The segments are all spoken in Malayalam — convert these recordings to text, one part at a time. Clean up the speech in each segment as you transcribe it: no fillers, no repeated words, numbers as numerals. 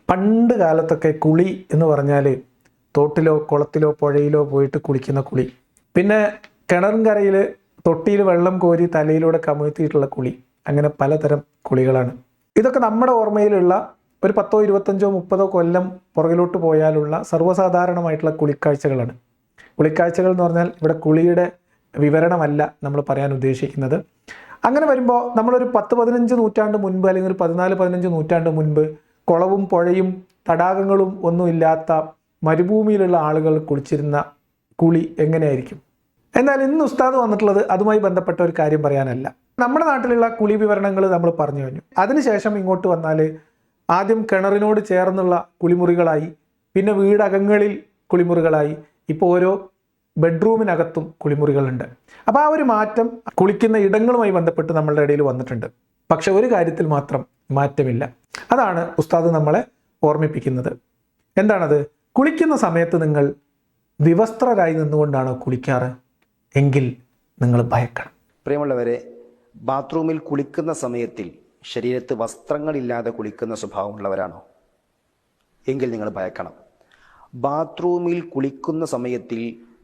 പണ്ട് കാലത്തൊക്കെ കുളി എന്ന് പറഞ്ഞാൽ തോട്ടിലോ കുളത്തിലോ പുഴയിലോ പോയിട്ട് കുളിക്കുന്ന കുളി, പിന്നെ കിണറും കരയിൽ തൊട്ടിയിൽ വെള്ളം കോരി തലയിലൂടെ കമിഴ്ത്തിയിട്ടുള്ള കുളി, അങ്ങനെ പലതരം കുളികളാണ്. ഇതൊക്കെ നമ്മുടെ ഓർമ്മയിലുള്ള ഒരു 10, 25, 30 കൊല്ലം പുറകിലോട്ട് പോയാലുള്ള സർവ്വസാധാരണമായിട്ടുള്ള കുളിക്കാഴ്ചകളാണ്. കുളിക്കാഴ്ചകൾ എന്ന് പറഞ്ഞാൽ ഇവിടെ കുളിയുടെ വിവരണമല്ല നമ്മൾ പറയാൻ ഉദ്ദേശിക്കുന്നത്. അങ്ങനെ വരുമ്പോൾ നമ്മളൊരു 10-15 നൂറ്റാണ്ട് മുൻപ്, അല്ലെങ്കിൽ ഒരു 14-15 നൂറ്റാണ്ട് മുൻപ് കുളവും പുഴയും തടാകങ്ങളും ഒന്നുമില്ലാത്ത മരുഭൂമിയിലുള്ള ആളുകൾ കുളിച്ചിരുന്ന കുളി എങ്ങനെയായിരിക്കും? എന്നാൽ ഇന്ന് ഉസ്താദ് വന്നിട്ടുള്ളത് അതുമായി ബന്ധപ്പെട്ട ഒരു കാര്യം പറയാനല്ല. നമ്മുടെ നാട്ടിലുള്ള കുളി വിവരണങ്ങൾ നമ്മൾ പറഞ്ഞു കഴിഞ്ഞു. അതിനുശേഷം ഇങ്ങോട്ട് വന്നാൽ ആദ്യം കിണറിനോട് ചേർന്നുള്ള കുളിമുറികളായി, പിന്നെ വീടകങ്ങളിൽ കുളിമുറികളായി, ഇപ്പോൾ ഓരോ ബെഡ്റൂമിനകത്തും കുളിമുറികളുണ്ട്. അപ്പോൾ ആ ഒരു മാറ്റം കുളിക്കുന്ന ഇടങ്ങളുമായി ബന്ധപ്പെട്ട് നമ്മളുടെ ഇടയിൽ വന്നിട്ടുണ്ട്. പക്ഷെ ഒരു കാര്യത്തിൽ മാത്രം മാറ്റമില്ല. അതാണ് ഉസ്താദ് നമ്മളെ ഓർമ്മിപ്പിക്കുന്നത്. എന്താണത്? കുളിക്കുന്ന സമയത്ത് നിങ്ങൾ വിവസ്ത്രരായി നിന്നുകൊണ്ടാണോ കുളിക്കാറ്? എങ്കിൽ നിങ്ങൾ ഭയക്കണം. പ്രിയമുള്ളവരെ, ബാത്റൂമിൽ കുളിക്കുന്ന സമയത്തിൽ ശരീരത്ത് വസ്ത്രങ്ങളില്ലാതെ കുളിക്കുന്ന സ്വഭാവമുള്ളവരാണോ? എങ്കിൽ നിങ്ങൾ ഭയക്കണം. ബാത്റൂമിൽ കുളിക്കുന്ന സമയത്തിൽ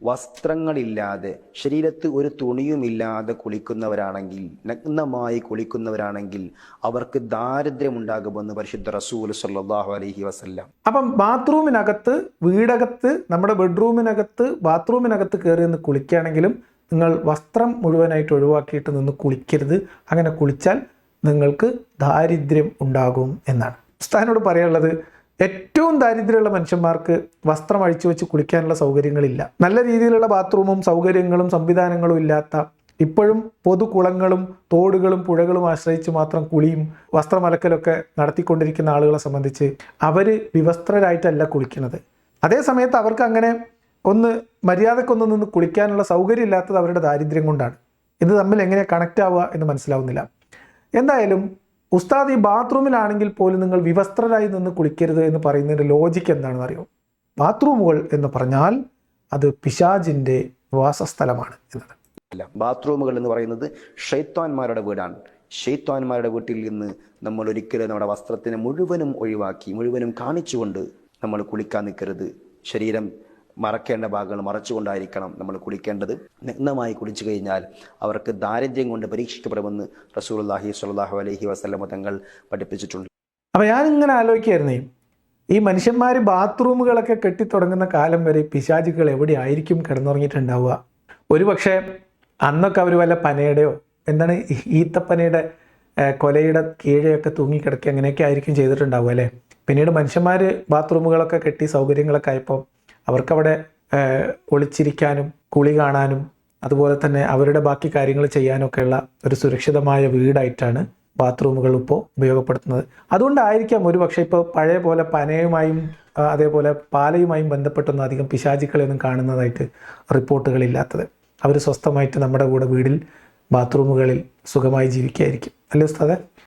വസ്ത്രങ്ങളില്ലാതെ, ശരീരത്ത് ഒരു തുണിയുമില്ലാതെ കുളിക്കുന്നവരാണെങ്കിൽ, നഗ്നമായി കുളിക്കുന്നവരാണെങ്കിൽ അവർക്ക് ദാരിദ്ര്യമുണ്ടാകുമെന്ന് പരിശുദ്ധ റസൂൽ സ്വല്ലല്ലാഹു അലൈഹി വസല്ലം. അപ്പം ബാത്റൂമിനകത്ത്, വീടകത്ത്, നമ്മുടെ ബെഡ്റൂമിനകത്ത്, ബാത്റൂമിനകത്ത് കയറി നിന്ന് കുളിക്കുകയാണെങ്കിലും നിങ്ങൾ വസ്ത്രം മുഴുവനായിട്ട് ഒഴിവാക്കിയിട്ട് നിന്ന് കുളിക്കരുത്. അങ്ങനെ കുളിച്ചാൽ നിങ്ങൾക്ക് ദാരിദ്ര്യം ഉണ്ടാകും എന്നാണ് ഉസ്താദിനോട് പറയാനുള്ളത്. ഏറ്റവും ദാരിദ്ര്യമുള്ള മനുഷ്യന്മാർക്ക് വസ്ത്രം അഴിച്ചു വെച്ച് കുളിക്കാനുള്ള സൗകര്യങ്ങളില്ല. നല്ല രീതിയിലുള്ള ബാത്റൂമും സൗകര്യങ്ങളും സംവിധാനങ്ങളും ഇല്ലാത്ത, ഇപ്പോഴും പൊതുകുളങ്ങളും തോടുകളും പുഴകളും ആശ്രയിച്ച് മാത്രം കുളിയും വസ്ത്രമലക്കലൊക്കെ നടത്തിക്കൊണ്ടിരിക്കുന്ന ആളുകളെ സംബന്ധിച്ച് അവർ വിവസ്ത്രരായിട്ടല്ല കുളിക്കുന്നത്. അതേ സമയത്ത് അവർക്ക് അങ്ങനെ ഒന്ന് മര്യാദക്കൊന്ന് നിന്ന് കുളിക്കാനുള്ള സൗകര്യം ഇല്ലാത്തത് അവരുടെ ദാരിദ്ര്യം കൊണ്ടാണ്. ഇത് തമ്മിൽ എങ്ങനെ കണക്റ്റ് ആവുക എന്ന് മനസ്സിലാവുന്നില്ല. എന്തായാലും ഉസ്താദ് ഈ ബാത്റൂമിലാണെങ്കിൽ പോലും നിങ്ങൾ വിവസ്ത്രരായി നിന്ന് കുളിക്കരുത് എന്ന് പറയുന്നതിൻ്റെ ലോജിക്ക് എന്താണെന്ന് അറിയോ? ബാത്റൂമുകൾ എന്ന് പറഞ്ഞാൽ അത് പിശാചിൻ്റെ വാസസ്ഥലമാണ് എന്നത്. ബാത്റൂമുകൾ എന്ന് പറയുന്നത് ഷൈത്താന്മാരുടെ വീടാണ്. ഷൈത്താന്മാരുടെ വീട്ടിൽ നിന്ന് നമ്മൾ ഒരിക്കലും നമ്മുടെ വസ്ത്രത്തിനെ മുഴുവനും ഒഴിവാക്കി, മുഴുവനും കാണിച്ചുകൊണ്ട് നമ്മൾ കുളിക്കാൻ നിൽക്കരുത്. ശരീരം മറക്കേണ്ട ഭാഗങ്ങൾ മറച്ചുകൊണ്ടായിരിക്കണം നമ്മൾ കുളിക്കേണ്ടത്. നഗ്നമായി കുളിച്ചു കഴിഞ്ഞാൽ അവർക്ക് ദാരിദ്ര്യം കൊണ്ട് പരീക്ഷിക്കപ്പെടുമെന്ന് റസൂലുള്ളാഹി സ്വല്ലല്ലാഹു അലൈഹി വസല്ലം തങ്ങൾ പഠിപ്പിച്ചിട്ടുണ്ട്. അപ്പോൾ ഞാനിങ്ങനെ ആലോചിക്കുകയായിരുന്നേ, ഈ മനുഷ്യന്മാർ ബാത്റൂമുകളൊക്കെ കെട്ടിത്തുടങ്ങുന്ന കാലം വരെ പിശാചുകൾ എവിടെ ആയിരിക്കും കിടന്നുറങ്ങിയിട്ടുണ്ടാവുക? ഒരു പക്ഷേ അന്നൊക്കെ അവർ വല്ല പനയുടെയോ എന്താണ് ഈത്തപ്പനയുടെ കൊലയുടെ കീഴെയൊക്കെ തൂങ്ങിക്കിടക്കുക, അങ്ങനെയൊക്കെ ആയിരിക്കും ചെയ്തിട്ടുണ്ടാവുക അല്ലേ? പിന്നീട് മനുഷ്യന്മാർ ബാത്റൂമുകളൊക്കെ കെട്ടി സൗകര്യങ്ങളൊക്കെ ആയപ്പോൾ അവർക്കവിടെ ഒളിച്ചിരിക്കാനും കുളി കാണാനും അതുപോലെ തന്നെ അവരുടെ ബാക്കി കാര്യങ്ങൾ ചെയ്യാനൊക്കെയുള്ള ഒരു സുരക്ഷിതമായ വീടായിട്ടാണ് ബാത്റൂമുകൾ ഇപ്പോൾ ഉപയോഗപ്പെടുത്തുന്നത്. അതുകൊണ്ടായിരിക്കാം ഒരു പക്ഷേ ഇപ്പോൾ പഴയ പോലെ പനയുമായും അതേപോലെ പാലയുമായും ബന്ധപ്പെട്ടൊന്നും അധികം പിശാചുക്കളെയൊന്നും കാണുന്നതായിട്ട് റിപ്പോർട്ടുകളില്ലാത്തത്. അവർ സ്വസ്ഥമായിട്ട് നമ്മുടെ കൂടെ വീടിൽ ബാത്റൂമുകളിൽ സുഖമായി ജീവിക്കുകയായിരിക്കും. അല്ലേ ഉസ്താദേ?